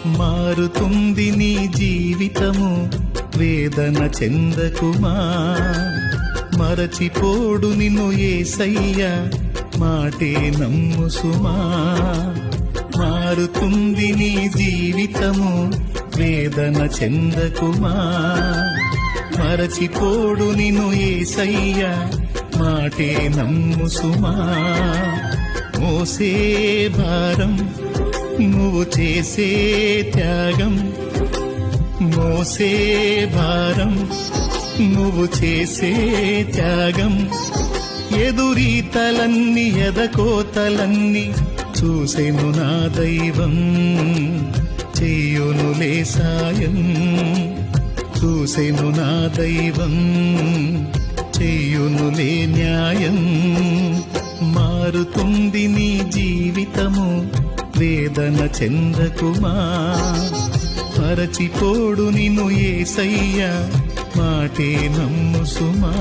మారుతుంది నీ జీవితము, వేదన చెందకుమా. మరచిపోడు నిన్ను యేసయ్యా, మాటే నమ్ము సుమా. మారుతుంది నీ జీవితము, వేదన చెందకుమా. మరచిపోడు నిన్ను యేసయ్యా, మాటే నమ్ము సుమా. మోసే భారం నువ్వు చేసే త్యాగం, మోసే భారం నువ్వు చేసే త్యాగం. ఎదురీతలన్నీ ఎదకోతలన్నీ చూసెను నా దైవం, చెయ్యునులే సాయం. చూసెను నా దైవం, చెయ్యునులే న్యాయం. మారుతుంది నీ జీవితము, వేదన చెందకుమా. మరచిపోడు నిన్ను యేసయ్యా, మాటే నమ్ము సుమా.